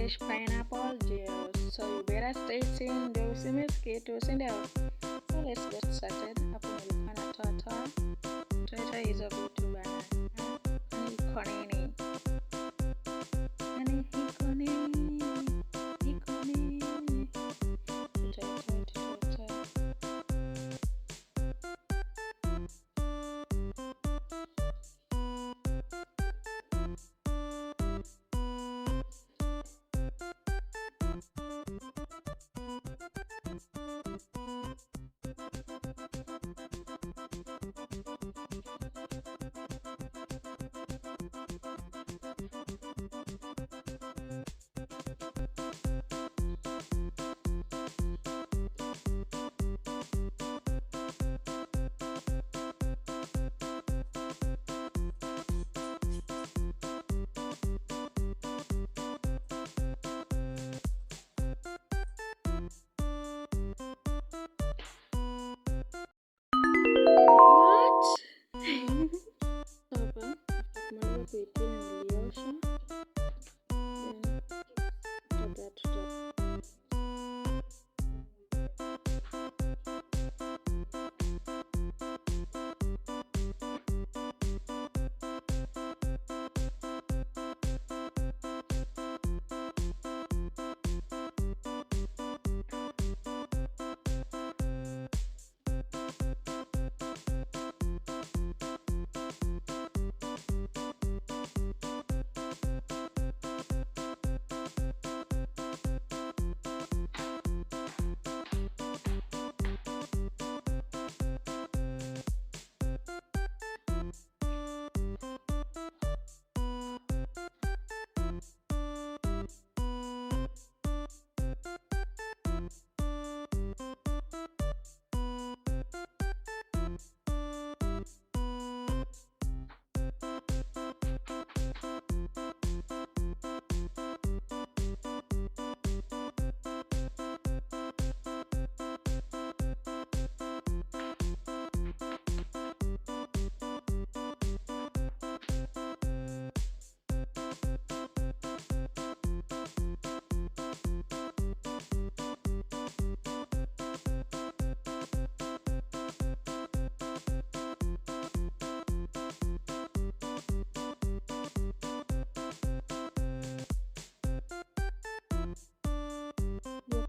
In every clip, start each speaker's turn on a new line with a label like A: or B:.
A: fresh pineapple juice. So you better stay tuned. Ndio usimisikie tu, si ndio? So let's get started. Hapo nilikuwa natoa hizo vitu bana. Iko nini? Yaani iko nini? Iko nini? Tutoe.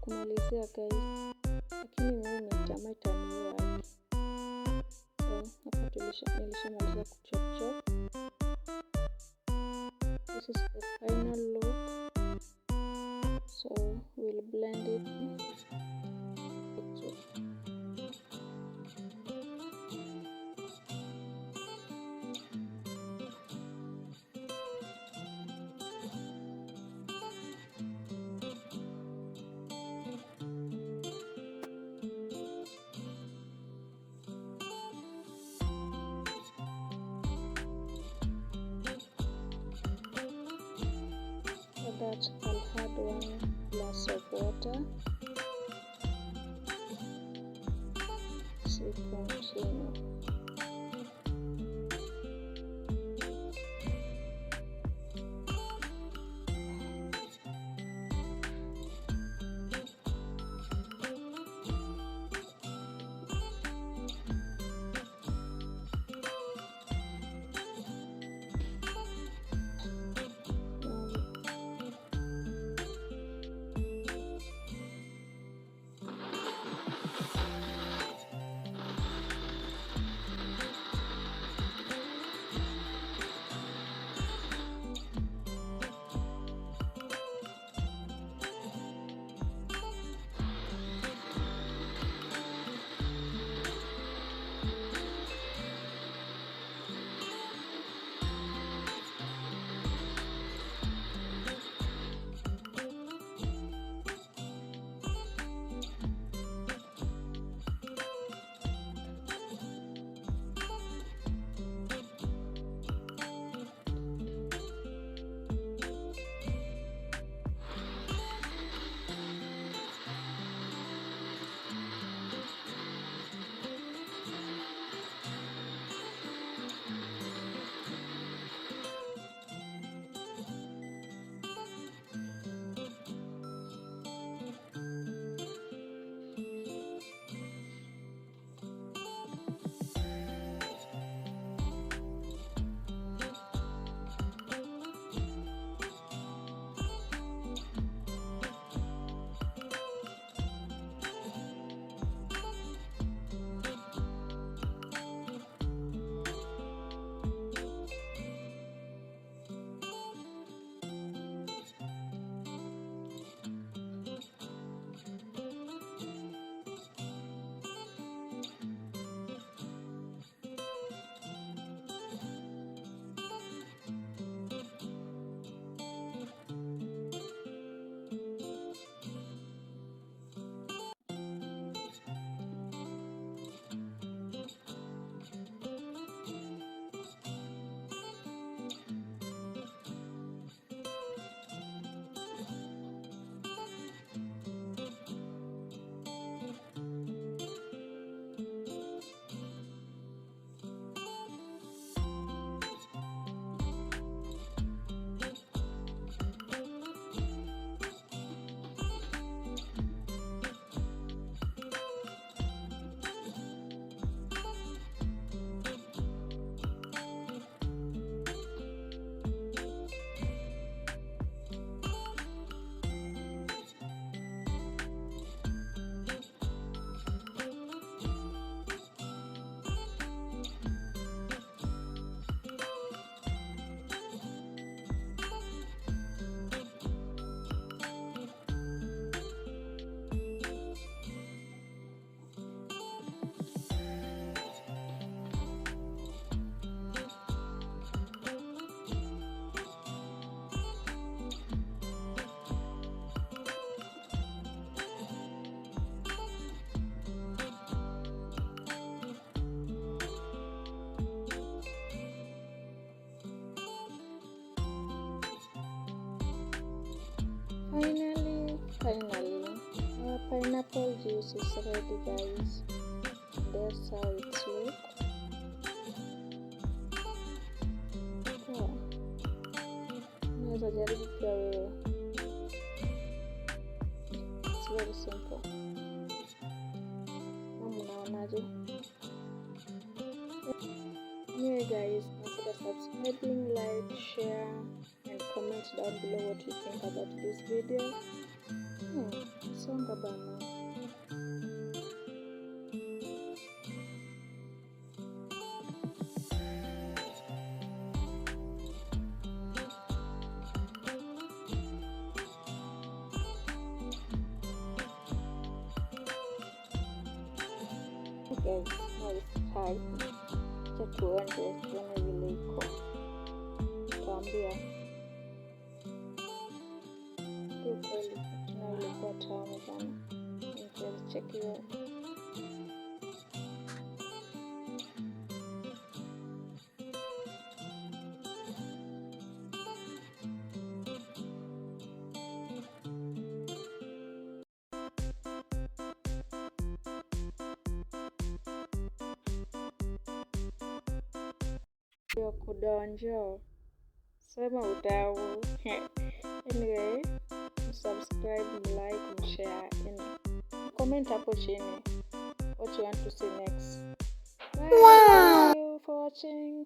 A: Kumalizia guys, lakini mimi tamaa itaniua. So hapa nilishamaliza kuchop. This is the final look. So we'll blend it. That I'll add 1 glass of water. So continue. Finally, our pineapple juice is ready, guys. That's how it looks. Unaweza jaribu pia wewe. It's very simple. Mnaonaje? Anyway guys, consider subscribing, like, share and comment down below what you think about this video. Songa bana. Guys, now it's time. Tuone vile iko. Tuambia tu kweli na ilikuwa tamu sana. Check hiyo. Kudonjo, sema udau. Anyway, subscribe, like, share and comment hapo chini what you want to see next. Bye. Wow. Thank you for watching.